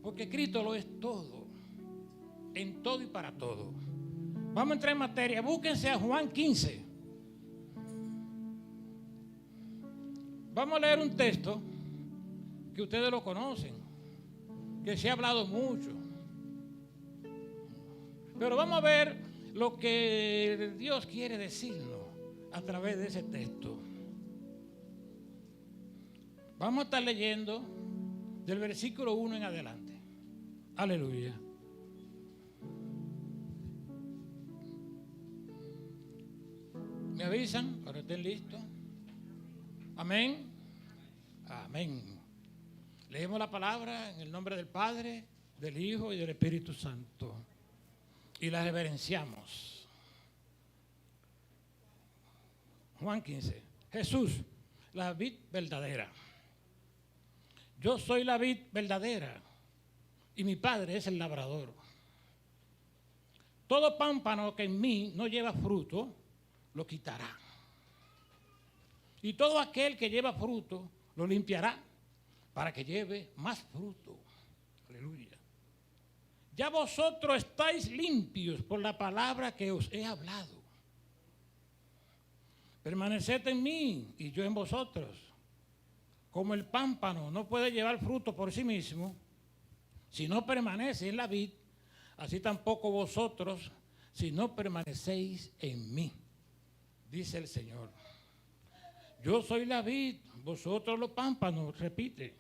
Porque Cristo lo es todo, en todo y para todo. Vamos a entrar en materia. Búsquense a Juan 15. Vamos a leer un texto que ustedes lo conocen, que se ha hablado mucho. Pero vamos a ver lo que Dios quiere decirnos a través de ese texto. Vamos a estar leyendo del versículo 1 en adelante. Aleluya. ¿Me avisan para que estén listos? Amén. Amén. Leemos la palabra en el nombre del Padre, del Hijo y del Espíritu Santo. Y la reverenciamos. Juan 15. Jesús, la vid verdadera. Yo soy la vid verdadera y mi Padre es el labrador. Todo pámpano que en mí no lleva fruto, lo quitará. Y todo aquel que lleva fruto, lo limpiará para que lleve más fruto. Aleluya. Ya vosotros estáis limpios por la palabra que os he hablado. Permaneced en mí y yo en vosotros. Como el pámpano no puede llevar fruto por sí mismo, si no permanece en la vid, así tampoco vosotros, si no permanecéis en mí, dice el Señor. Yo soy la vid, vosotros los pámpanos, repite.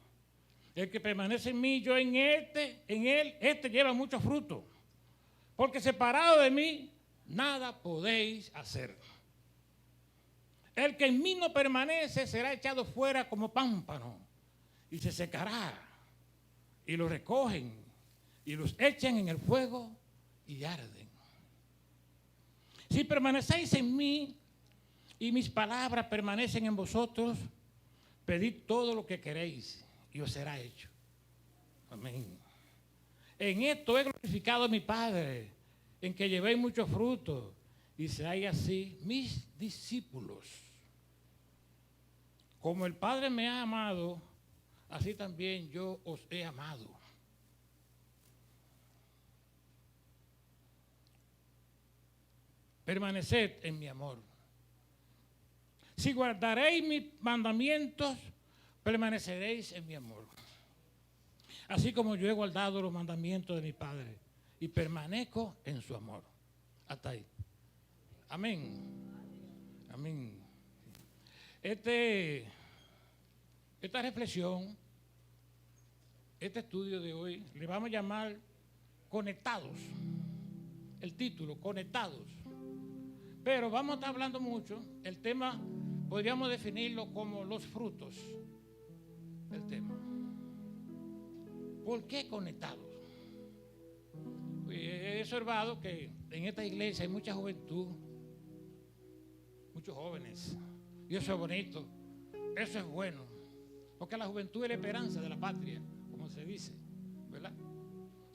El que permanece en mí, yo en él lleva mucho fruto. Porque separado de mí, nada podéis hacer. El que en mí no permanece será echado fuera como pámpano y se secará. Y lo recogen y los echan en el fuego y arden. Si permanecéis en mí y mis palabras permanecen en vosotros, pedid todo lo que queréis y os será hecho. Amén. En esto he glorificado a mi Padre, en que llevéis mucho fruto y seáis así mis discípulos. Como el Padre me ha amado, así también yo os he amado. Permaneced en mi amor. Si guardaréis mis mandamientos, permaneceréis en mi amor. Así como yo he guardado los mandamientos de mi Padre y permanezco en su amor. Hasta ahí. Amén. Amén. Esta reflexión, este estudio de hoy, le vamos a llamar Conectados. El título, Conectados. Pero vamos a estar hablando mucho. El tema podríamos definirlo como los frutos. El tema. ¿Por qué conectados? He observado que en esta iglesia hay mucha juventud, muchos jóvenes. Y eso es bonito, eso es bueno. Porque la juventud es la esperanza de la patria, como se dice, ¿verdad?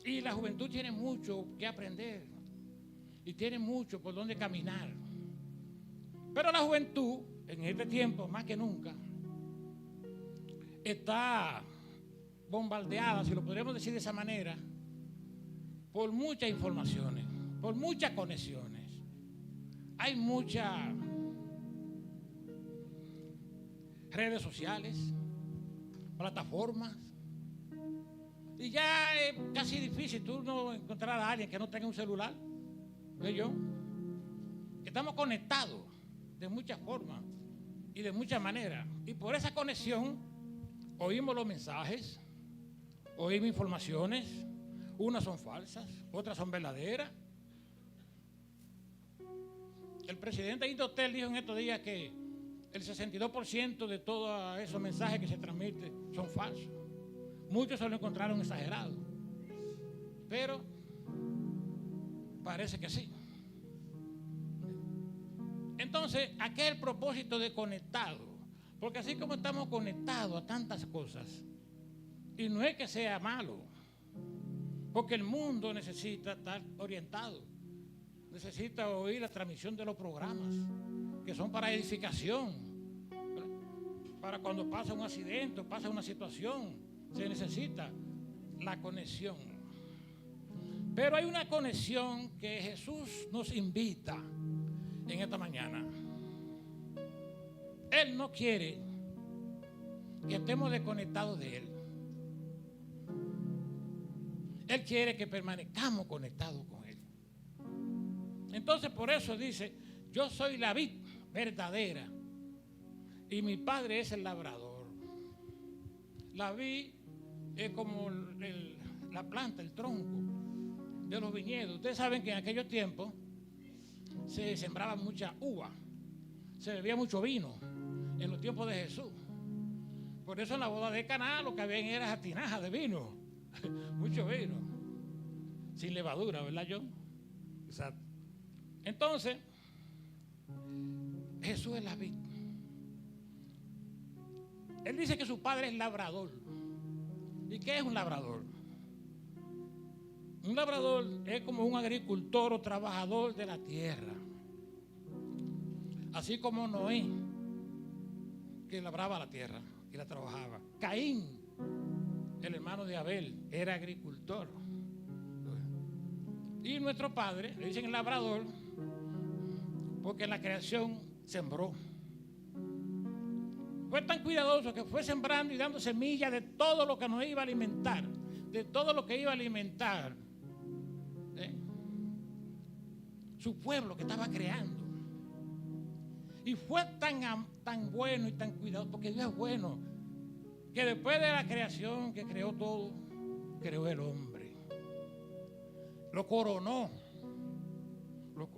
Y la juventud tiene mucho que aprender y tiene mucho por donde caminar. Pero la juventud, en este tiempo, más que nunca, está bombardeada, si lo podríamos decir de esa manera, por muchas informaciones, por muchas conexiones. Hay muchas redes sociales, plataformas, y ya es casi difícil tú no encontrar a alguien que no tenga un celular. ¿Ve yo? Estamos conectados de muchas formas y de muchas maneras, y por esa conexión oímos los mensajes, oímos informaciones, unas son falsas, otras son verdaderas. El presidente Indotel dijo en estos días que el 62% de todos esos mensajes que se transmiten son falsos. Muchos se lo encontraron exagerados, pero parece que sí. Entonces, ¿a qué es el propósito de conectado? Porque así como estamos conectados a tantas cosas, y no es que sea malo, porque el mundo necesita estar orientado, necesita oír la transmisión de los programas, que son para edificación, para cuando pasa un accidente o pasa una situación, se necesita la conexión. Pero hay una conexión que Jesús nos invita en esta mañana. Él no quiere que estemos desconectados de Él. Él quiere que permanezcamos conectados con Él. Entonces por eso dice, yo soy la vid verdadera y mi Padre es el labrador. La vid es como la planta, el tronco de los viñedos. Ustedes saben que en aquellos tiempos se sembraba mucha uva, se bebía mucho vino en los tiempos de Jesús. Por eso en la boda de Caná lo que habían era tinajas de vino, mucho vino, sin levadura, ¿verdad, John? Exacto. Entonces, Jesús es la vid. Él dice que su padre es labrador. ¿Y qué es un labrador? Un labrador es como un agricultor o trabajador de la tierra. Así como Noé, que labraba la tierra y la trabajaba. Caín, el hermano de Abel, era agricultor. Y nuestro padre, le dicen el labrador, porque en la creación sembró. Fue tan cuidadoso que fue sembrando y dando semillas de todo lo que nos iba a alimentar, de todo lo que iba a alimentar su pueblo que estaba creando. Y fue tan bueno y tan cuidadoso, porque Dios es bueno, que después de la creación que creó todo, creó el hombre. Lo coronó, lo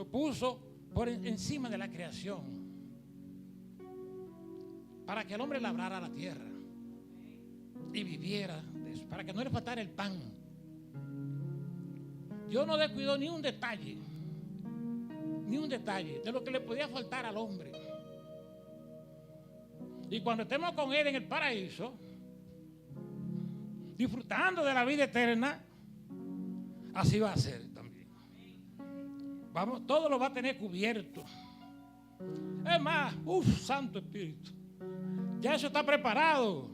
puso por encima de la creación, para que el hombre labrara la tierra y viviera de eso, para que no le faltara el pan. Dios no descuidó ni un detalle de lo que le podía faltar al hombre. Y cuando estemos con Él en el paraíso, disfrutando de la vida eterna, así va a ser también. Vamos, todo lo va a tener cubierto. Es más, Santo Espíritu, ya eso está preparado.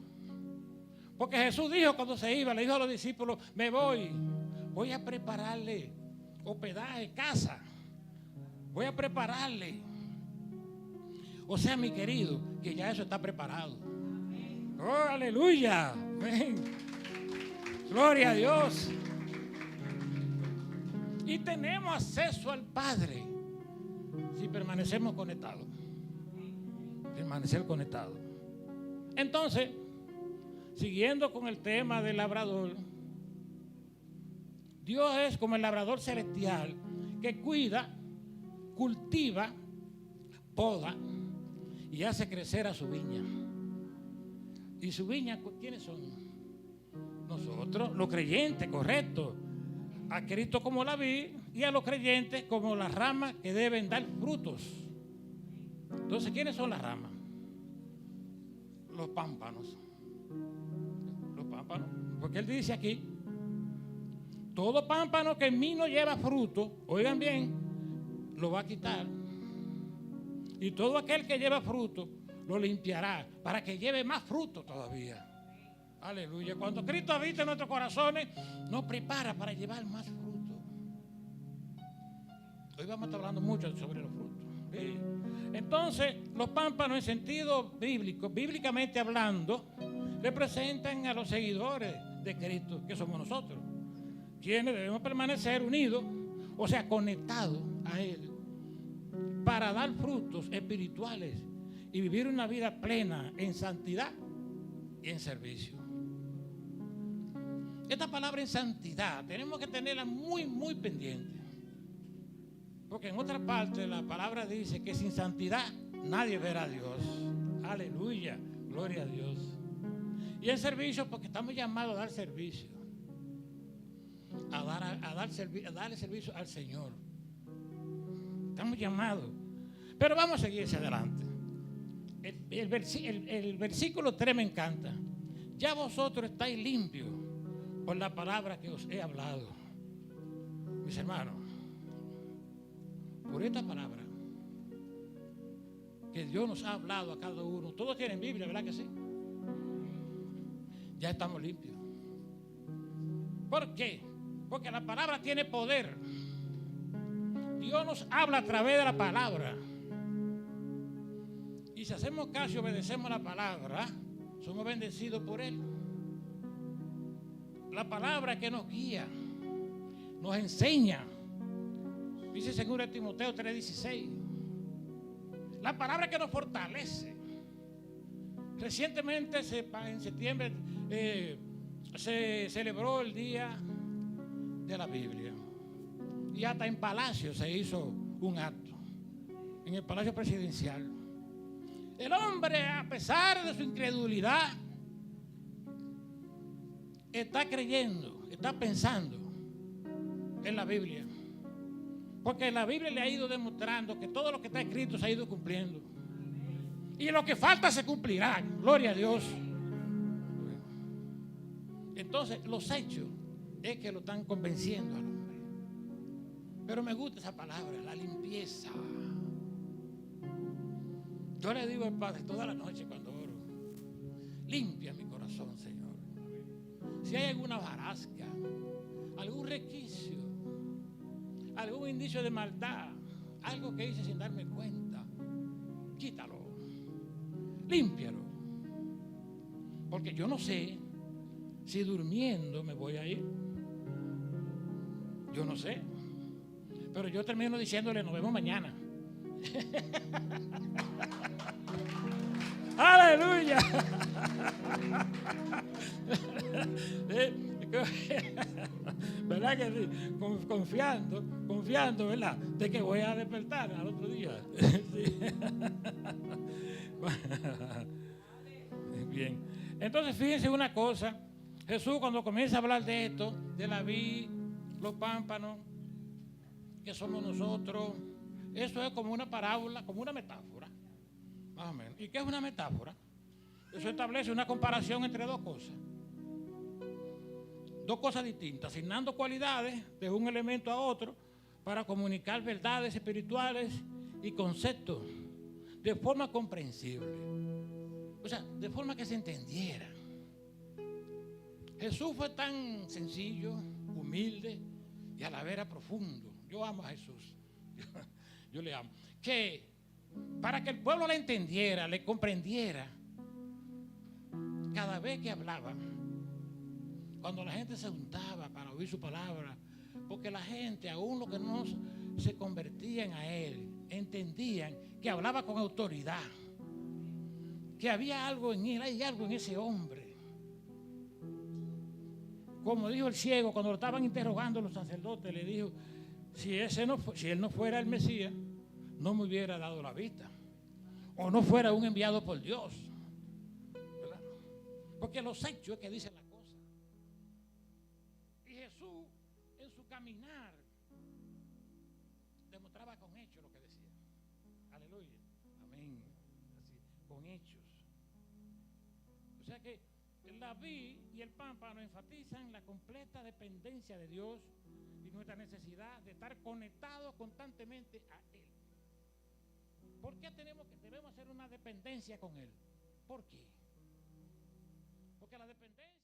Porque Jesús dijo cuando se iba, le dijo a los discípulos, me voy a prepararle hospedaje, casa. Voy a prepararle. O sea, mi querido, que ya eso está preparado. Oh, aleluya. Amén. Gloria a Dios. Y tenemos acceso al Padre si permanecemos conectados. Permanecer conectados. Entonces, siguiendo con el tema del labrador, Dios es como el labrador celestial que cuida, cultiva, poda y hace crecer a su viña. ¿Y su viña quiénes son? Nosotros, los creyentes, correcto. A Cristo como la vid y a los creyentes como las ramas que deben dar frutos. Entonces, ¿quiénes son las ramas? Los pámpanos. Los pámpanos. Porque Él dice aquí, todo pámpano que en mí no lleva fruto, oigan bien, lo va a quitar. Y todo aquel que lleva fruto, lo limpiará para que lleve más fruto todavía. Aleluya. Cuando Cristo habita en nuestros corazones, nos prepara para llevar más fruto. Hoy vamos a estar hablando mucho sobre los frutos. ¿Sí? Entonces, los pámpanos en sentido bíblico, bíblicamente hablando, representan a los seguidores de Cristo, que somos nosotros, quienes debemos permanecer unidos, o sea, conectados a Él, para dar frutos espirituales y vivir una vida plena en santidad y en servicio. Esta palabra en santidad tenemos que tenerla muy, muy pendiente. Porque en otra parte la palabra dice que sin santidad nadie verá a Dios. Aleluya, gloria a Dios. Y en servicio porque estamos llamados a dar servicio. A darle servicio al Señor. Estamos llamados. Pero vamos a seguir hacia adelante. El versículo 3 me encanta. Ya vosotros estáis limpios por la palabra que os he hablado. Mis hermanos, por esta palabra que Dios nos ha hablado a cada uno. Todos tienen Biblia, ¿verdad que sí? ya estamos limpios. ¿Por qué? Porque la palabra tiene poder. Dios nos habla a través de la palabra. Y si hacemos caso y obedecemos la palabra, somos bendecidos por Él. La palabra que nos guía, nos enseña. Dice 2 Timoteo 3:16. La palabra que nos fortalece. Recientemente, en septiembre, se celebró el Día de la Biblia. Y hasta en Palacio se hizo un acto. En el Palacio Presidencial. El hombre, a pesar de su incredulidad, está creyendo, está pensando en la Biblia. Porque la Biblia le ha ido demostrando que todo lo que está escrito se ha ido cumpliendo. Y lo que falta se cumplirá. Gloria a Dios. Entonces, los hechos es que lo están convenciendo al hombre. Pero me gusta esa palabra, la limpieza. Yo le digo al Padre toda la noche cuando oro: limpia mi corazón, Señor. Si hay alguna barasca, algún resquicio, algún indicio de maldad, algo que hice sin darme cuenta, quítalo, límpialo. Porque yo no sé si durmiendo me voy a ir. Yo no sé. Pero yo termino diciéndole: nos vemos mañana. Aleluya. ¿Verdad que sí? Confiando, ¿verdad? De que voy a despertar al otro día. Sí. Bien. Entonces, fíjense una cosa. Jesús, cuando comienza a hablar de esto, de la vid, los pámpanos, que somos nosotros, eso es como una parábola, como una metáfora. Más o menos. ¿Y qué es una metáfora? Eso establece una comparación entre dos cosas distintas, asignando cualidades de un elemento a otro para comunicar verdades espirituales y conceptos de forma comprensible. O sea, de forma que se entendiera. Jesús fue tan sencillo, humilde y a la vez profundo. Yo amo a Jesús. Yo le amo. Que para que el pueblo le entendiera, le comprendiera, cada vez que hablaba, cuando la gente se juntaba para oír su palabra, porque la gente, aún los que no se convertían a Él, entendían que hablaba con autoridad, que había algo en Él, hay algo en ese hombre. Como dijo el ciego cuando lo estaban interrogando los sacerdotes, le dijo: si él no fuera el Mesías, no me hubiera dado la vista, o no fuera un enviado por Dios, ¿verdad? Porque los hechos es que dicen las cosas. Y Jesús, en su caminar, demostraba con hechos lo que decía. Aleluya, amén. Así, con hechos. O sea que la vid y el pámpano enfatizan la completa dependencia de Dios y nuestra necesidad de estar conectados constantemente a Él. ¿Por qué debemos hacer una dependencia con Él? ¿Por qué? Porque la dependencia...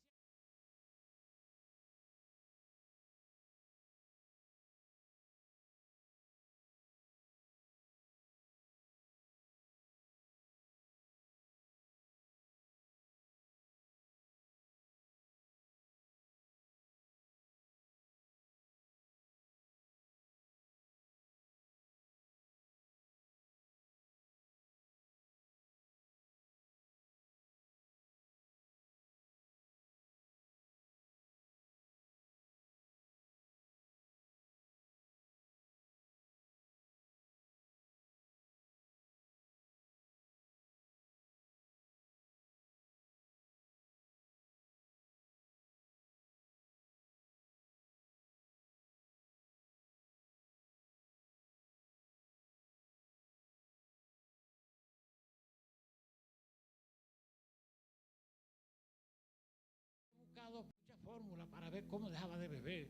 buscado muchas fórmulas para ver cómo dejaba de beber.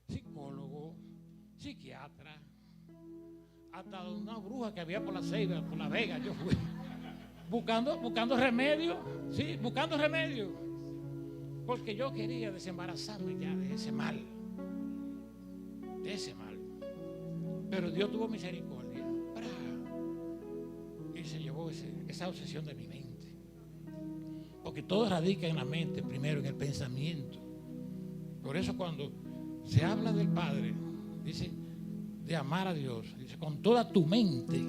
Psicólogo, psiquiatra, hasta una bruja que había por la Ceiba, por la Vega, yo fui buscando remedio, sí, buscando remedio. Porque yo quería desembarazarme ya de ese mal. De ese mal. Pero Dios tuvo misericordia. Y se llevó esa obsesión de mi mente. Porque todo radica en la mente, primero en el pensamiento. Por eso cuando se habla del Padre, dice de amar a Dios, dice con toda tu mente.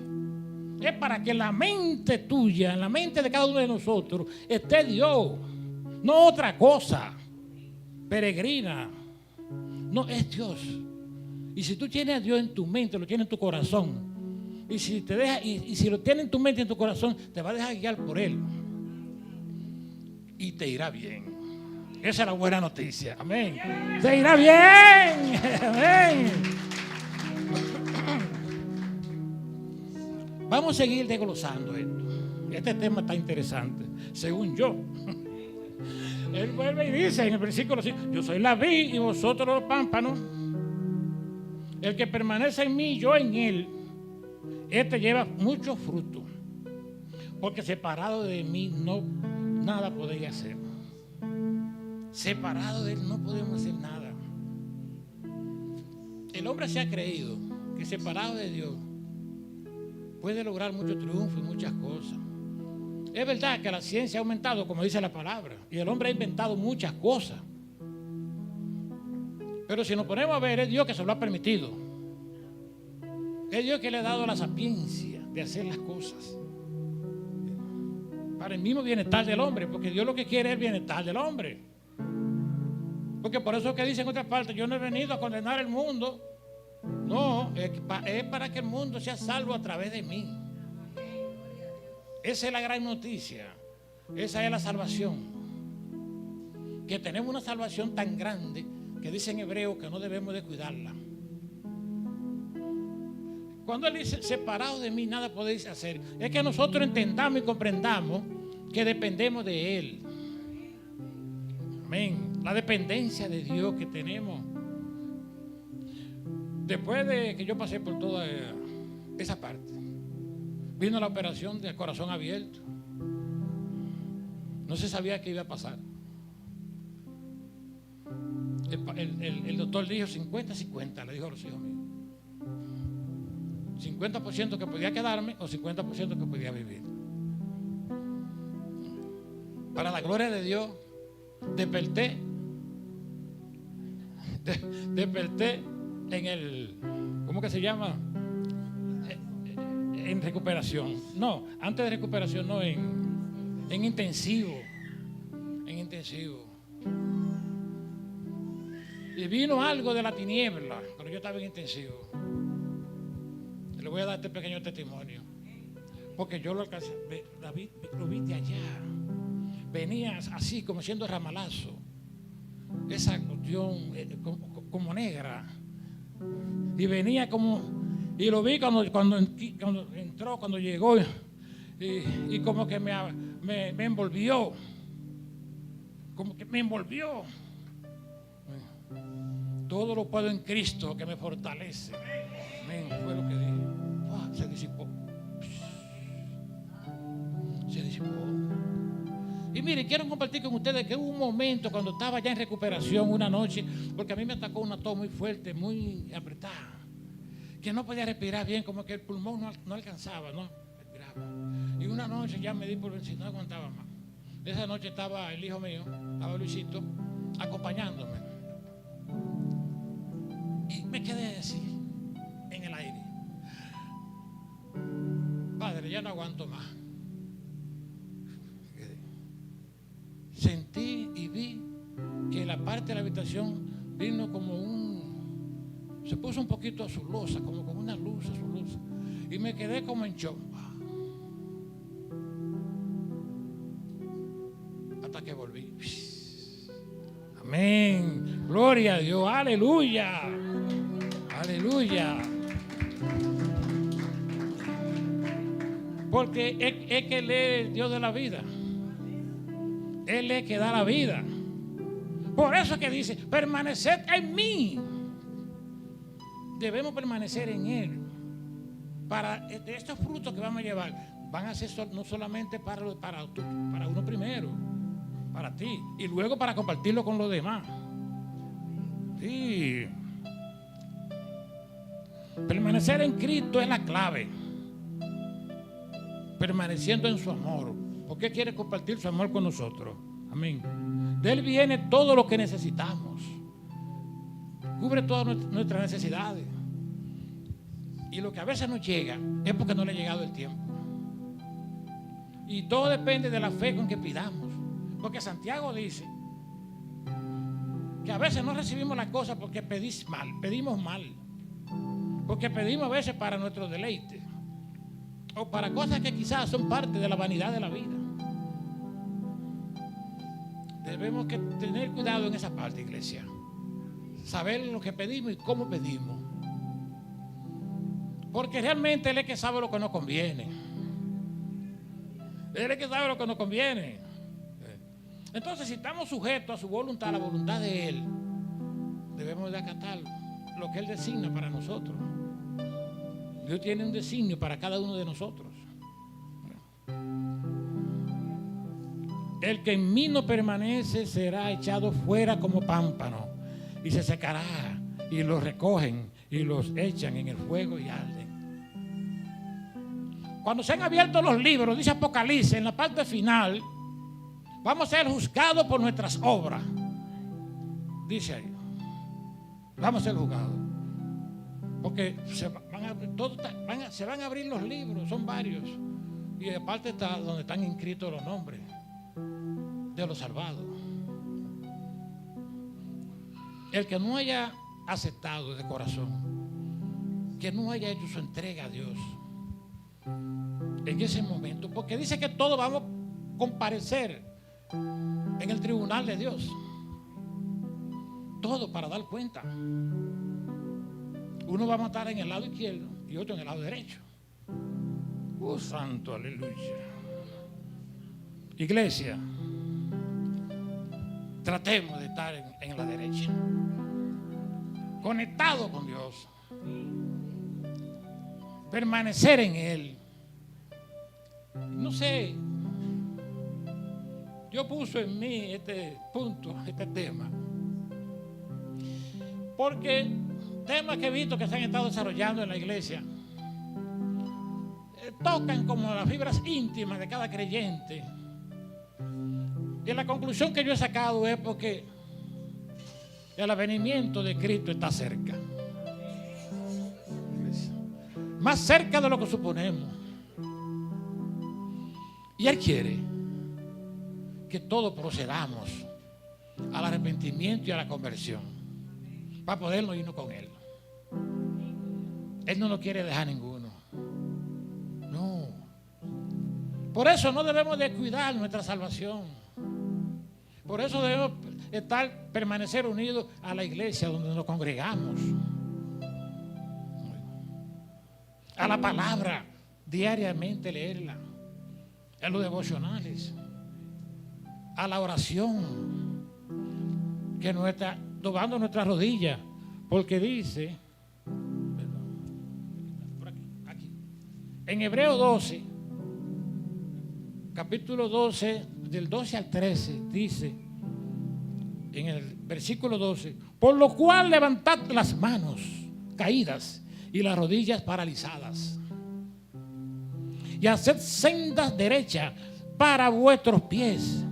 Es para que la mente tuya, en la mente de cada uno de nosotros, esté Dios. No otra cosa peregrina. No, es Dios. Y si tú tienes a Dios en tu mente, lo tienes en tu corazón. Y si te deja, y si lo tienes en tu mente y en tu corazón, te va a dejar guiar por Él. Y te irá bien. Esa es la buena noticia. Amén. Te irá bien. Amén. Vamos a seguir desglosando esto. Este tema está interesante, según yo. Él vuelve y dice en el versículo 5: yo soy la vid y vosotros los pámpanos. El que permanece en mí, yo en él, este lleva mucho fruto. Porque separado de mí nada podéis hacer. Separado de él no podemos hacer nada. El hombre se ha creído que separado de Dios puede lograr mucho triunfo y muchas cosas. Es verdad que la ciencia ha aumentado, como dice la palabra, y el hombre ha inventado muchas cosas. Pero si nos ponemos a ver, es Dios que se lo ha permitido. Es Dios que le ha dado la sapiencia de hacer las cosas para el mismo bienestar del hombre, porque Dios lo que quiere es el bienestar del hombre. Porque por eso es que dice en otras partes: yo no he venido a condenar el mundo. No, es para que el mundo sea salvo a través de mí. Esa es la gran noticia. Esa es la salvación. Que tenemos una salvación tan grande que dice en Hebreo que no debemos de cuidarla. Cuando Él dice separado de mí nada podéis hacer, es que nosotros entendamos y comprendamos que dependemos de Él. Amén. La dependencia de Dios que tenemos. Después de que yo pasé por toda esa parte, vino la operación del corazón abierto. No se sabía qué iba a pasar. El doctor dijo 50-50, le dijo a los hijos míos. 50% que podía quedarme o 50% que podía vivir. Para la gloria de Dios, desperté en el, ¿cómo que se llama? En recuperación. No, antes de recuperación, no, en intensivo. En intensivo. Y vino algo de la tiniebla, pero yo estaba en intensivo. Le voy a dar este pequeño testimonio. Porque yo lo alcancé, David, lo vi de allá. Venía así, como siendo ramalazo. Esa cuestión como negra. Y venía como, y lo vi cuando entró, cuando llegó, y como que me envolvió. Como que me envolvió. Todo lo puedo en Cristo que me fortalece. Amén. Fue lo que dije. Se disipó. Se disipó. Y mire, quiero compartir con ustedes que hubo un momento cuando estaba ya en recuperación una noche, porque a mí me atacó una tos muy fuerte, muy apretada, que no podía respirar bien, como que el pulmón no alcanzaba, ¿no? Respiraba. Y una noche ya me di por vencido, no aguantaba más. Esa noche estaba el hijo mío, estaba Luisito, acompañándome. Y me quedé así, en el aire. Padre, ya no aguanto más. Sentí y vi que la parte de la habitación vino como se puso un poquito azulosa, como con una luz azulosa. Y me quedé como en shock. Hasta que volví. Amén. Gloria a Dios. Aleluya. Aleluya. Porque es que Él es el Dios de la vida. Él es el que da la vida. Por eso es que dice: permaneced en mí. Debemos permanecer en Él. Para estos frutos que vamos a llevar, van a ser no solamente para uno primero, para ti y luego para compartirlo con los demás. Sí. Permanecer en Cristo es la clave. Permaneciendo en su amor. Porque quiere compartir su amor con nosotros. Amén. De Él viene todo lo que necesitamos. Cubre todas nuestras necesidades. Y lo que a veces nos llega es porque no le ha llegado el tiempo. Y todo depende de la fe con que pidamos. Porque Santiago dice que a veces no recibimos las cosas porque pedimos mal. Porque pedimos a veces para nuestro deleite. O para cosas que quizás son parte de la vanidad de la vida. Debemos que tener cuidado en esa parte, iglesia. Saber lo que pedimos y cómo pedimos. Porque realmente Él es que sabe lo que nos conviene. Él es que sabe lo que nos conviene. Entonces, si estamos sujetos a su voluntad, a la voluntad de Él, debemos de acatar lo que Él designa para nosotros. Dios tiene un designio para cada uno de nosotros. El que en mí no permanece será echado fuera como pámpano y se secará, y los recogen y los echan en el fuego y arden. Cuando se han abierto los libros, dice Apocalipsis, en la parte final, vamos a ser juzgados por nuestras obras. Dice ahí, vamos a ser juzgados. Porque se van a abrir los libros, son varios. Y aparte está donde están inscritos los nombres de los salvados. El que no haya aceptado de corazón, que no haya hecho su entrega a Dios en ese momento, porque dice que todos vamos a comparecer en el tribunal de Dios, todo para dar cuenta. Uno va a matar en el lado izquierdo y otro en el lado derecho. Santo, aleluya. Iglesia, tratemos de estar en la derecha, conectado con Dios, permanecer en Él. No sé, Dios puso en mí este punto, este tema, porque temas que he visto que se han estado desarrollando en la iglesia tocan como las fibras íntimas de cada creyente. Y la conclusión que yo he sacado es porque el advenimiento de Cristo está cerca. Más cerca de lo que suponemos. Y Él quiere que todos procedamos al arrepentimiento y a la conversión para podernos irnos con Él. Él no nos quiere dejar ninguno. No. Por eso no debemos descuidar nuestra salvación. Por eso debemos permanecer unidos a la iglesia donde nos congregamos. A la palabra, diariamente leerla. A los devocionales. A la oración. Que no está dobando nuestras rodillas. Porque dice, aquí, en Hebreos 12, capítulo 12, del 12 al 13, dice, en el versículo 12, por lo cual levantad las manos caídas y las rodillas paralizadas, y haced sendas derechas para vuestros pies,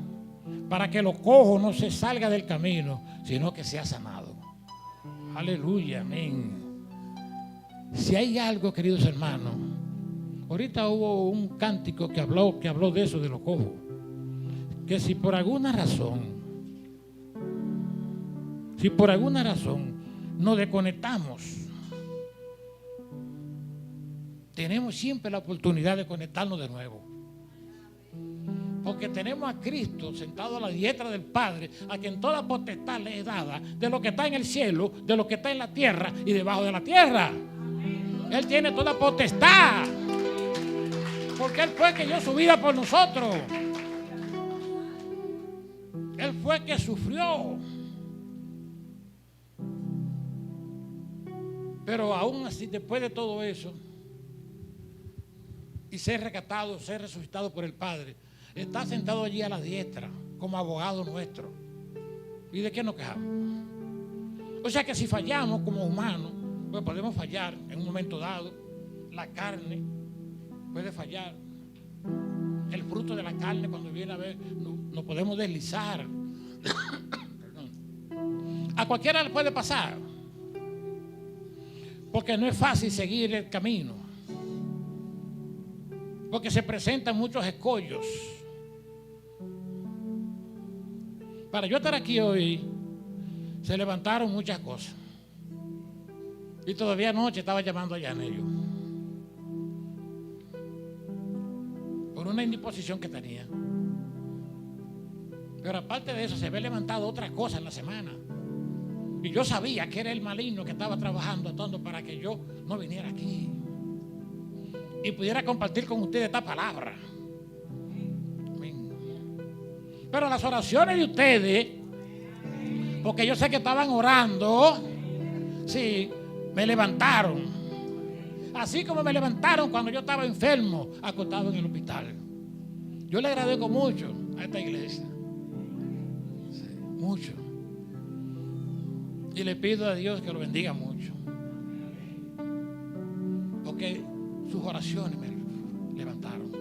para que lo cojo no se salga del camino, sino que sea sanado. Aleluya, amén. Si hay algo, queridos hermanos, ahorita hubo un cántico que habló de eso, de los cojos, que si por alguna razón nos desconectamos, tenemos siempre la oportunidad de conectarnos de nuevo. Porque tenemos a Cristo sentado a la diestra del Padre, a quien toda potestad le es dada, de lo que está en el cielo, de lo que está en la tierra y debajo de la tierra. Él tiene toda potestad, porque Él fue que dio su vida por nosotros. Él fue que sufrió. Pero aún así, después de todo eso, y ser rescatado, ser resucitado por el Padre, está sentado allí a la diestra, como abogado nuestro. ¿Y de qué nos quejamos? O sea que si fallamos como humanos, pues podemos fallar en un momento dado. La carne puede fallar. El fruto de la carne, cuando viene a ver, nos podemos deslizar. A cualquiera le puede pasar, porque no es fácil seguir el camino, porque se presentan muchos escollos. Para yo estar aquí hoy, se levantaron muchas cosas. Y todavía anoche estaba llamando a Yanelio por una indisposición que tenía. Pero aparte de eso, se había levantado otra cosa en la semana. Y yo sabía que era el maligno que estaba trabajando actuando para que yo no viniera aquí y pudiera compartir con ustedes esta palabra. Amén. Pero las oraciones de ustedes, porque yo sé que estaban orando, sí, me levantaron. Así como me levantaron cuando yo estaba enfermo, acostado en el hospital. Yo le agradezco mucho a esta iglesia. Sí, mucho. Y le pido a Dios que lo bendiga mucho, porque sus oraciones me levantaron.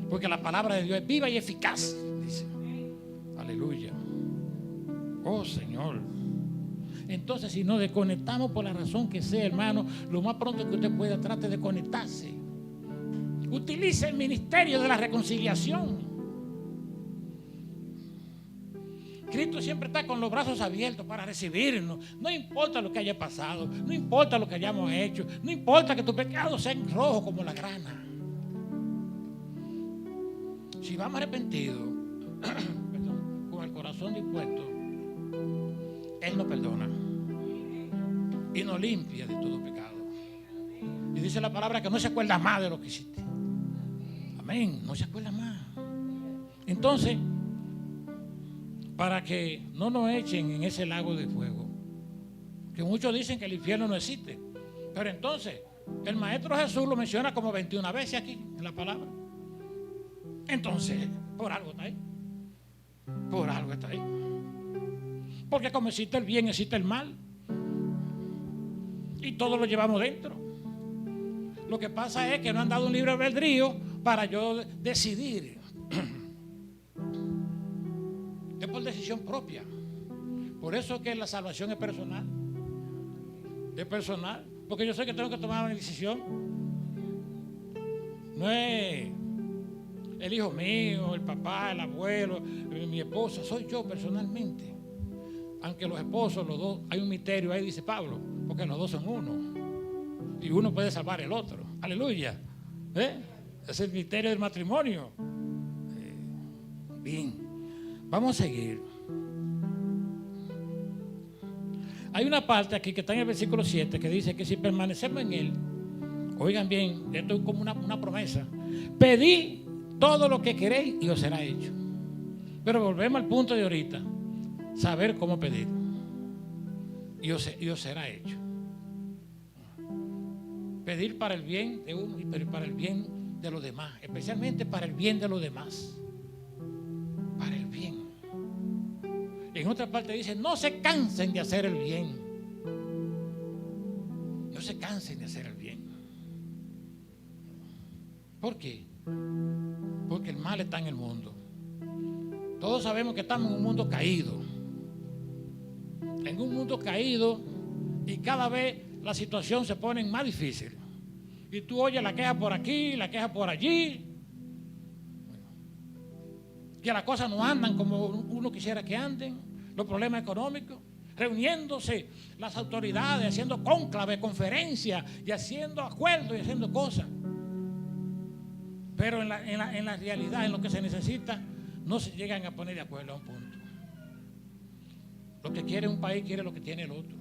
Porque la palabra de Dios es viva y eficaz, dice. Aleluya. Oh Señor. Entonces, si nos desconectamos por la razón que sea, hermano, lo más pronto que usted pueda, trate de conectarse. Utilice el ministerio de la reconciliación. Cristo siempre está con los brazos abiertos para recibirnos. No importa lo que haya pasado, no importa lo que hayamos hecho, no importa que tus pecados sean rojos como la grana. Si vamos arrepentidos, con el corazón dispuesto, Él nos perdona y nos limpia de todo pecado. Y dice la palabra que no se acuerda más de lo que hiciste. Amén, no se acuerda más. Entonces, para que no nos echen en ese lago de fuego, que muchos dicen que el infierno no existe, pero entonces el Maestro Jesús lo menciona como 21 veces aquí en la palabra. Entonces, por algo está ahí, por algo está ahí, porque como existe el bien, existe el mal, y todo lo llevamos dentro. Lo que pasa es que no han dado un libre albedrío para yo decidir. Es por decisión propia. Por eso que la salvación es personal. Es personal. Porque yo sé que tengo que tomar una decisión. No es el hijo mío, el papá, el abuelo, mi esposa. Soy yo personalmente. Aunque los esposos, los dos, hay un misterio ahí, dice Pablo. Porque los dos son uno. Y uno puede salvar el otro. Aleluya. Es el misterio del matrimonio. Bien. Vamos a seguir. Hay una parte aquí que está en el versículo 7 que dice que si permanecemos en Él, oigan bien, esto es como una promesa. Pedid todo lo que queréis y os será hecho. Pero volvemos al punto de ahorita. Saber cómo pedir. Y os será hecho. Pedir para el bien de uno y para el bien de los demás. Especialmente para el bien de los demás. Para el bien. En otra parte dice, no se cansen de hacer el bien. No se cansen de hacer el bien. ¿Por qué? Porque el mal está en el mundo. Todos sabemos que estamos en un mundo caído. En un mundo caído, y cada vez la situación se pone más difícil. Y tú oyes la queja por aquí, la queja por allí. Que las cosas no andan como uno quisiera que anden, los problemas económicos, reuniéndose las autoridades, haciendo cónclave, conferencias y haciendo acuerdos y haciendo cosas. Pero en la realidad, en lo que se necesita, no se llegan a poner de acuerdo a un punto. Lo que quiere un país quiere lo que tiene el otro.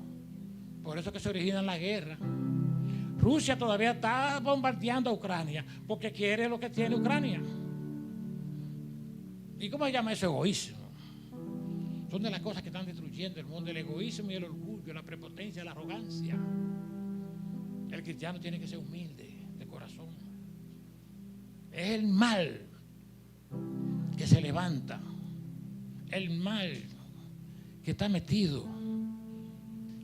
Por eso que se originan las guerras. Rusia todavía está bombardeando a Ucrania porque quiere lo que tiene Ucrania. ¿Y cómo se llama eso? Egoísmo. Son de las cosas que están destruyendo el mundo, el egoísmo y el orgullo, la prepotencia, la arrogancia. El cristiano tiene que ser humilde de corazón. Es el mal que se levanta el mal que está metido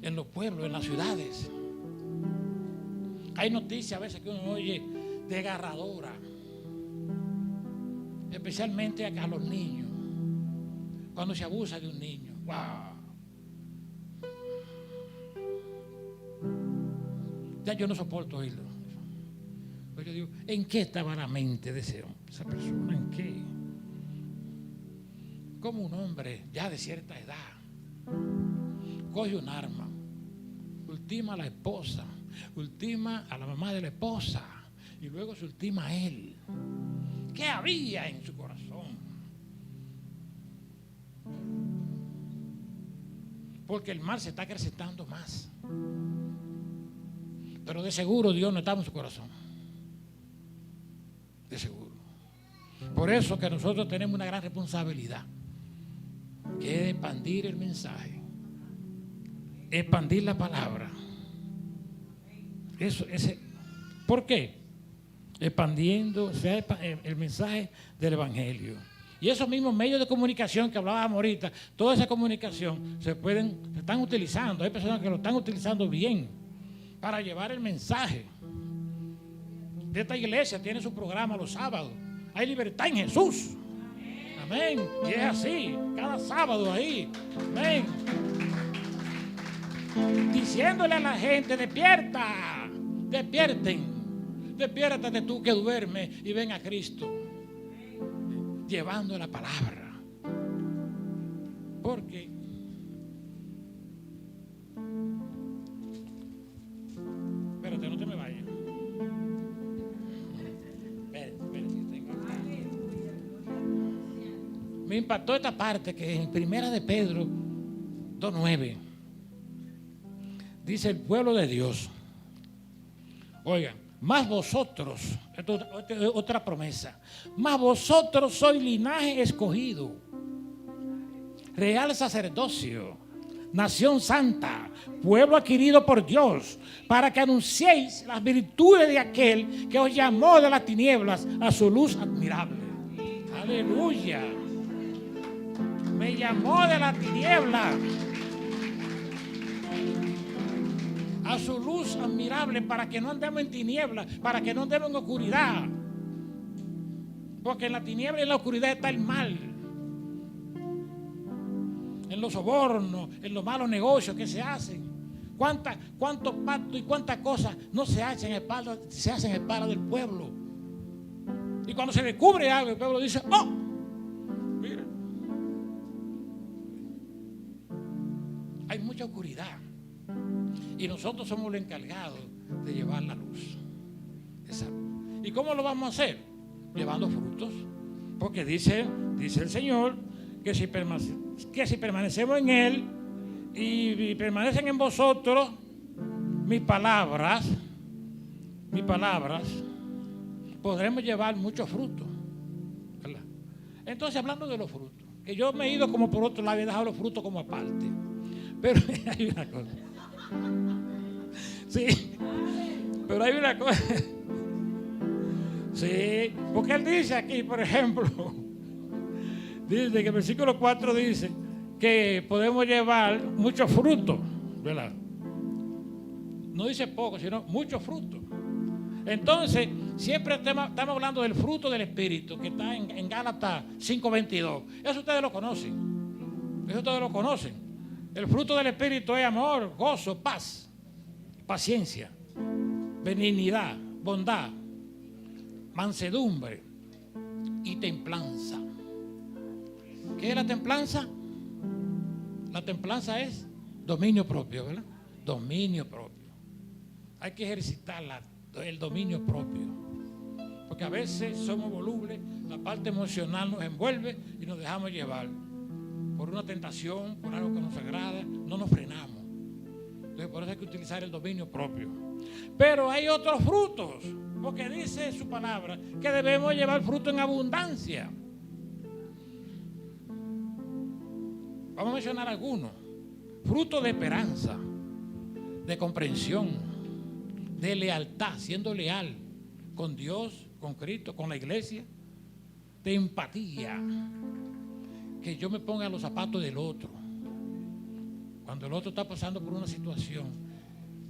en los pueblos, en las ciudades. Hay noticias a veces que uno oye desgarradora, especialmente a los niños, cuando se abusa de un niño. ¡Wow! Ya yo no soporto oírlo. Pues yo digo, ¿en qué estaba la mente de esa persona? ¿En qué? Como un hombre ya de cierta edad coge un arma, ultima a la esposa, ultima a la mamá de la esposa y luego se ultima a él. ¿Qué había en su corazón? Porque el mal se está acrecentando más. Pero de seguro Dios no estaba en su corazón. De seguro. Por eso que nosotros tenemos una gran responsabilidad, que es expandir el mensaje, expandir la palabra. ¿Por qué? Expandiendo el mensaje del Evangelio. Y esos mismos medios de comunicación que hablábamos ahorita, toda esa comunicación se están utilizando. Hay personas que lo están utilizando bien para llevar el mensaje. De esta iglesia tiene su programa los sábados. Hay libertad en Jesús. Amén. Y es así, cada sábado ahí. Amén. Diciéndole a la gente, despierta, despiértate tú que duermes y ven a Cristo. Llevando la palabra. Porque espérate, no te me vayas. Me impactó esta parte que en Primera de Pedro 2:9 dice el pueblo de Dios. Oigan, más vosotros, esto es otra promesa, más vosotros sois linaje escogido, real sacerdocio, nación santa, pueblo adquirido por Dios, para que anunciéis las virtudes de aquel que os llamó de las tinieblas a su luz admirable. Aleluya. Me llamó de la tiniebla a su luz admirable, para que no andemos en tinieblas, para que no andemos en oscuridad. Porque en la tiniebla y en la oscuridad está el mal. En los sobornos, en los malos negocios que se hacen. ¿Cuántos pactos y cuántas cosas no se hacen en espalda del pueblo? Y cuando se descubre algo, el pueblo dice, ¡oh! Mira. Hay mucha oscuridad. Y nosotros somos los encargados de llevar la luz. ¿Y cómo lo vamos a hacer? Llevando frutos. Porque dice el Señor que si permanecemos en Él y permanecen en vosotros mis palabras, podremos llevar muchos frutos. ¿Verdad? Entonces, hablando de los frutos, que yo me he ido como por otro lado y he dejado los frutos como aparte. Pero hay una cosa. Sí, pero hay una cosa. Sí, porque él dice aquí, por ejemplo, dice que el versículo 4 dice que podemos llevar muchos frutos, ¿verdad? No dice poco, sino muchos frutos. Entonces, siempre estamos hablando del fruto del Espíritu, que está en Gálatas 5:22. Eso ustedes lo conocen. El fruto del Espíritu es amor, gozo, paz, paciencia, benignidad, bondad, mansedumbre y templanza. ¿Qué es la templanza? La templanza es dominio propio, ¿verdad? Dominio propio. Hay que ejercitar el dominio propio. Porque a veces somos volubles, la parte emocional nos envuelve y nos dejamos llevar por una tentación, por algo que nos agrada, no nos frenamos. Entonces, por eso hay que utilizar el dominio propio. Pero hay otros frutos, porque dice su palabra que debemos llevar fruto en abundancia. Vamos a mencionar algunos. Fruto de esperanza, de comprensión, de lealtad, siendo leal con Dios, con Cristo, con la iglesia, de empatía, que yo me ponga en los zapatos del otro. Cuando el otro está pasando por una situación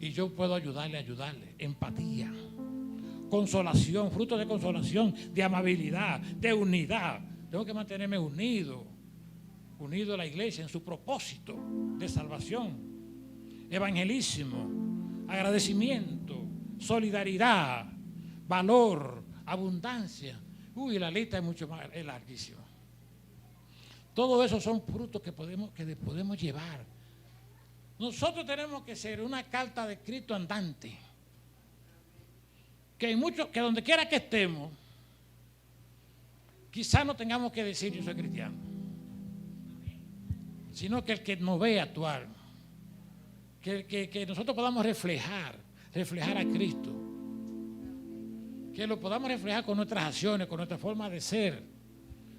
y yo puedo ayudarle. Empatía, consolación, fruto de consolación, de amabilidad, de unidad. Tengo que mantenerme unido a la iglesia en su propósito de salvación, evangelismo, agradecimiento, solidaridad, valor, abundancia. La lista es mucho más, es larguísima. Todo eso son frutos que podemos llevar. Nosotros tenemos que ser una carta de Cristo andante. Que donde quiera que estemos, quizás no tengamos que decir yo soy cristiano, sino que el que nos ve actuar, que nosotros podamos reflejar a Cristo, que lo podamos reflejar con nuestras acciones, con nuestra forma de ser.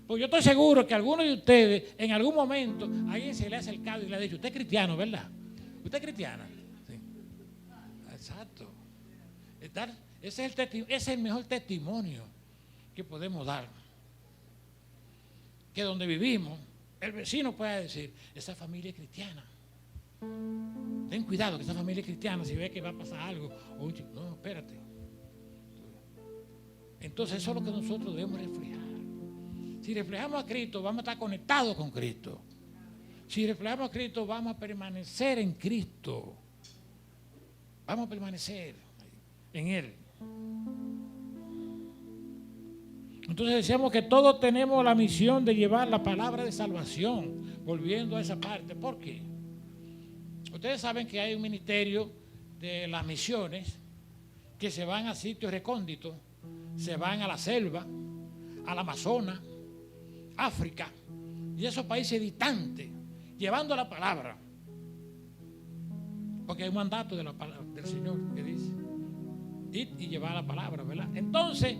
Pues yo estoy seguro que algunos de ustedes en algún momento alguien se le ha acercado y le ha dicho, usted es cristiano, ¿verdad? ¿Usted es cristiana? Sí. Exacto. Ese es el mejor testimonio que podemos dar. Que donde vivimos, el vecino pueda decir, esa familia es cristiana. Ten cuidado que esa familia es cristiana, si ve que va a pasar algo. No, espérate. Entonces eso es lo que nosotros debemos reflejar. Si reflejamos a Cristo, vamos a estar conectados con Cristo. Si reflejamos a Cristo, vamos a permanecer en Cristo. Vamos a permanecer en Él. Entonces decíamos que todos tenemos la misión de llevar la palabra de salvación, volviendo a esa parte. ¿Por qué? Ustedes saben que hay un ministerio de las misiones que se van a sitios recónditos, se van a la selva, al Amazonas, África y esos países distantes, llevando la palabra. Porque hay un mandato de la palabra, del Señor que dice, ir y llevar la palabra, ¿verdad? Entonces,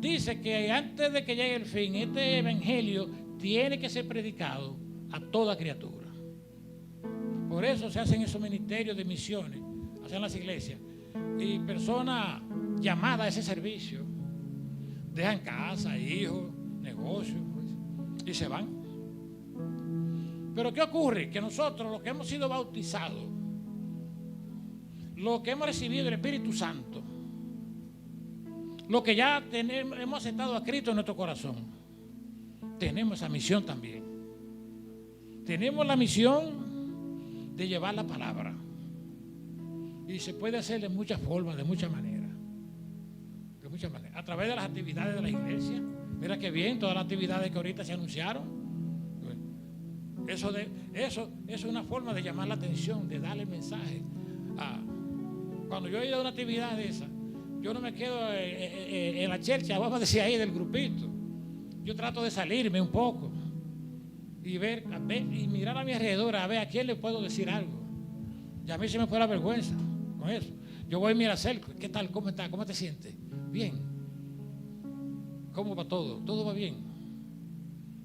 dice que antes de que llegue el fin, este evangelio tiene que ser predicado a toda criatura. Por eso se hacen esos ministerios de misiones, hacen las iglesias. Y personas llamadas a ese servicio dejan casa, hijos, negocios, pues, y se van. Pero ¿qué ocurre? Que nosotros, los que hemos sido bautizados, los que hemos recibido el Espíritu Santo, los que ya hemos aceptado a Cristo en nuestro corazón, tenemos esa misión también. Tenemos la misión de llevar la palabra. Y se puede hacer de muchas formas, de muchas maneras. De muchas maneras. A través de las actividades de la iglesia. Mira qué bien, todas las actividades que ahorita se anunciaron. Eso es una forma de llamar la atención, de darle el mensaje. Cuando yo he ido a una actividad de esa, yo no me quedo en la chercha, vamos a decir ahí del grupito. Yo trato de salirme un poco y ver y mirar a mi alrededor a ver a quién le puedo decir algo. Y a mí se me fue la vergüenza con eso. Yo voy y me acerco. ¿Qué tal? ¿Cómo estás? ¿Cómo te sientes? Bien. ¿Cómo va todo? Todo va bien.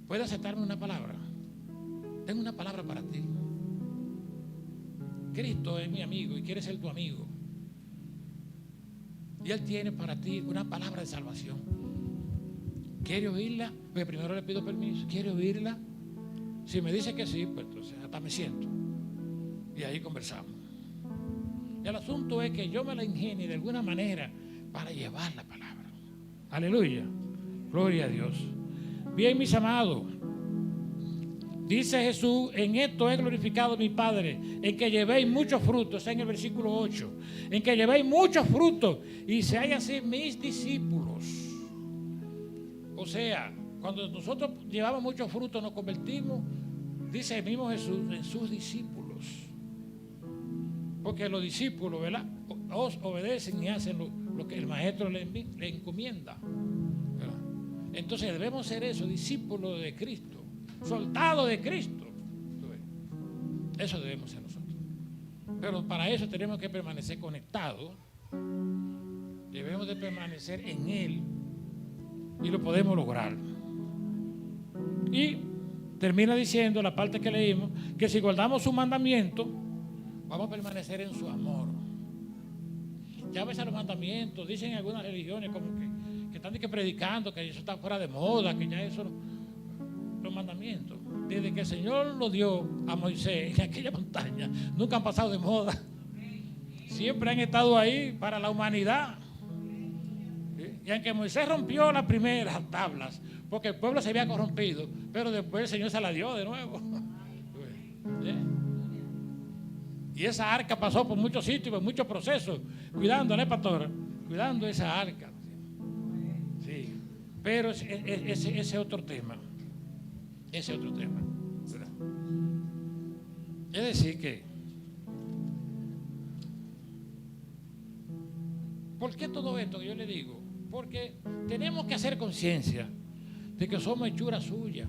¿Puedes aceptarme una palabra? Tengo una palabra para ti. Cristo es mi amigo y quiere ser tu amigo. Y Él tiene para ti una palabra de salvación. ¿Quiere oírla? Pues primero le pido permiso. ¿Quiere oírla? Si me dice que sí, pues entonces hasta me siento. Y ahí conversamos. Y el asunto es que yo me la ingenie de alguna manera para llevar la palabra. Aleluya. Gloria a Dios. Bien, mis amados. Dice Jesús, en esto he glorificado a mi Padre, en que llevéis muchos frutos, en el versículo 8, en que llevéis muchos frutos y seáis así mis discípulos. O sea, cuando nosotros llevamos muchos frutos nos convertimos, dice el mismo Jesús, en sus discípulos. Porque los discípulos, ¿verdad?, os obedecen y hacen lo que el maestro le encomienda, ¿verdad? Entonces debemos ser eso, discípulos de Cristo, soldados de Cristo. Eso debemos ser nosotros. Pero para eso tenemos que permanecer conectados. Debemos de permanecer en Él y lo podemos lograr. Y termina diciendo la parte que leímos, que si guardamos su mandamiento, vamos a permanecer en su amor. Ya ves a los mandamientos, dicen en algunas religiones como que están predicando, que eso está fuera de moda, que ya eso los mandamientos. Desde que el Señor lo dio a Moisés en aquella montaña, nunca han pasado de moda. Siempre han estado ahí para la humanidad. Y aunque Moisés rompió las primeras tablas, porque el pueblo se había corrompido, pero después el Señor se la dio de nuevo. Y esa arca pasó por muchos sitios, por muchos procesos, cuidándola, pastora, cuidando esa arca. Sí, pero ese otro tema. Ese otro tema. ¿Verdad? Es decir que, ¿por qué todo esto que yo le digo? Porque tenemos que hacer conciencia de que somos hechura suya,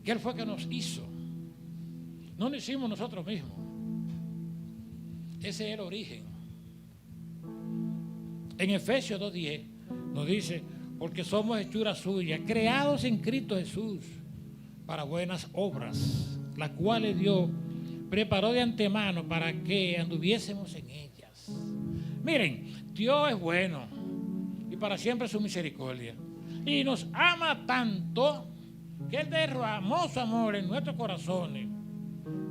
que Él fue que nos hizo, no lo hicimos nosotros mismos. Ese es el origen. En Efesios 2:10 nos dice, porque somos hechura suya, creados en Cristo Jesús para buenas obras, las cuales Dios preparó de antemano para que anduviésemos en ellas. Miren, Dios es bueno y para siempre su misericordia. Y nos ama tanto que Él derramó su amor en nuestros corazones.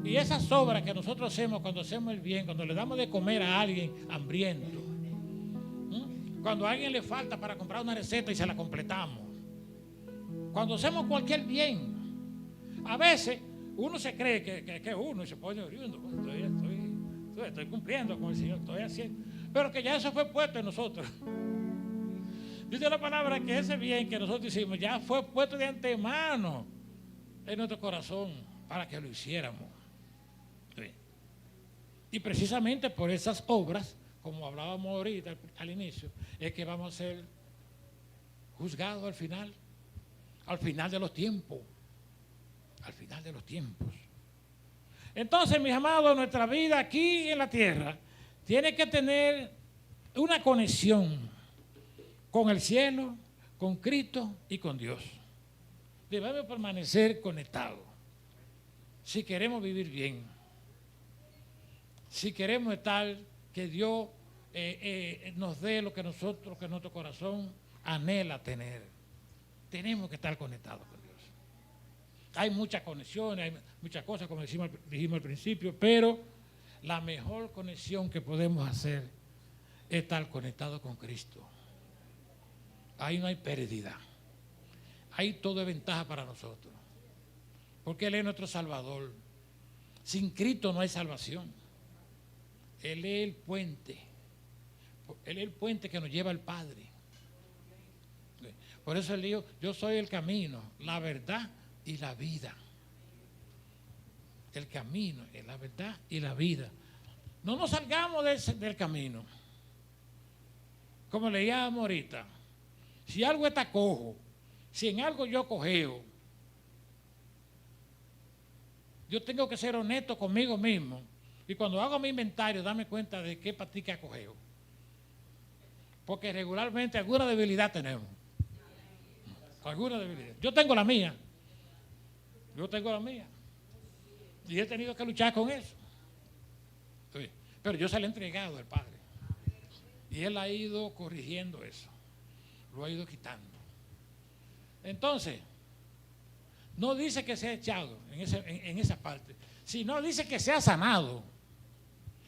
Y esas obras que nosotros hacemos cuando hacemos el bien, cuando le damos de comer a alguien hambriento, cuando a alguien le falta para comprar una receta y se la completamos, cuando hacemos cualquier bien, a veces uno se cree que uno y se pone oriundo, estoy cumpliendo con el Señor, estoy haciendo, pero que ya eso fue puesto en nosotros. Dice la palabra que ese bien que nosotros hicimos ya fue puesto de antemano en nuestro corazón para que lo hiciéramos. Sí. Y precisamente por esas obras, como hablábamos ahorita al inicio, es que vamos a ser juzgados al final de los tiempos. Al final de los tiempos. Entonces, mis amados, nuestra vida aquí en la tierra tiene que tener una conexión con el cielo, con Cristo y con Dios. Debemos permanecer conectados si queremos vivir bien, si queremos estar, que Dios nos dé lo que nosotros, que nuestro corazón anhela tener. Tenemos que estar conectados con Dios. Hay muchas conexiones, hay muchas cosas, como dijimos al principio, pero la mejor conexión que podemos hacer es estar conectados con Cristo. Ahí no hay pérdida. Ahí todo es ventaja para nosotros. Porque Él es nuestro Salvador. Sin Cristo no hay salvación. Él es el puente. Él es el puente que nos lleva al Padre. Por eso Él dijo, yo soy el camino, la verdad y la vida. El camino es la verdad y la vida. No nos salgamos del camino. Como leíamos ahorita, si algo está cojo, si en algo yo cojeo, yo tengo que ser honesto conmigo mismo y cuando hago mi inventario darme cuenta de qué patica cojeo. Porque regularmente alguna debilidad tenemos. Alguna debilidad. Yo tengo la mía. Y he tenido que luchar con eso. Sí. Pero yo se lo he entregado al Padre. Y Él ha ido corrigiendo eso. Lo ha ido quitando. Entonces, no dice que sea echado en esa parte, sino dice que sea sanado.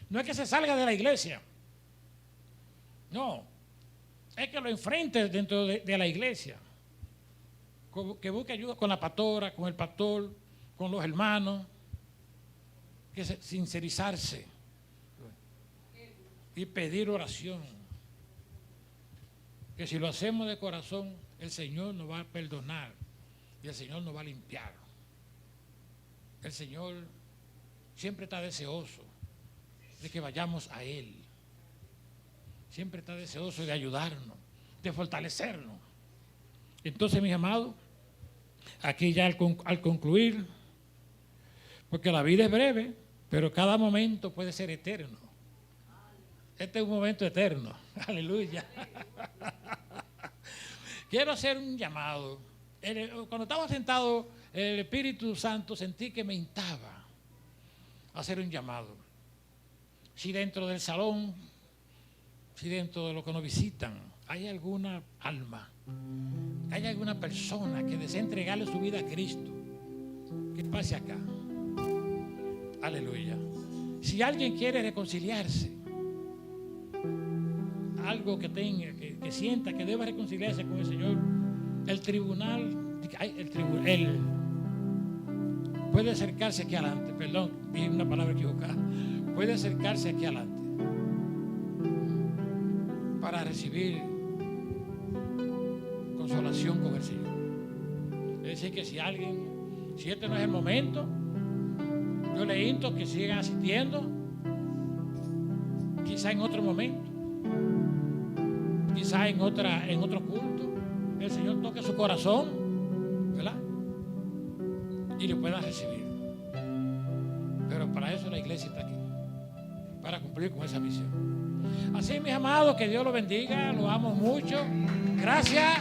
No es que se salga de la iglesia. No. Es que lo enfrente dentro de la iglesia. Que busque ayuda con la pastora, con el pastor, con los hermanos. Que sincerizarse. Y pedir oración. Que si lo hacemos de corazón, el Señor nos va a perdonar y el Señor nos va a limpiar. El Señor siempre está deseoso de que vayamos a Él. Siempre está deseoso de ayudarnos, de fortalecernos. Entonces, mis amados, aquí ya al concluir, porque la vida es breve, pero cada momento puede ser eterno. Este es un momento eterno. Aleluya. Quiero hacer un llamado. Cuando estaba sentado, el Espíritu Santo sentí que me instaba a hacer un llamado. Si dentro del salón, si dentro de los que nos visitan, hay alguna alma, hay alguna persona que desea entregarle su vida a Cristo, que pase acá. Aleluya. Si alguien quiere reconciliarse, algo que tenga, que sienta que debe reconciliarse con el Señor, el tribunal puede acercarse aquí adelante. Perdón, dije una palabra equivocada. Puede acercarse aquí adelante para recibir consolación con el Señor. Es decir, que si este no es el momento, yo le insto que sigan asistiendo, quizá en otro momento, quizá en otro culto, el Señor toque su corazón, ¿verdad? Y le puedan recibir. Pero para eso la iglesia está aquí, para cumplir con esa misión. Así, mis amados, que Dios los bendiga, los amo mucho. Gracias.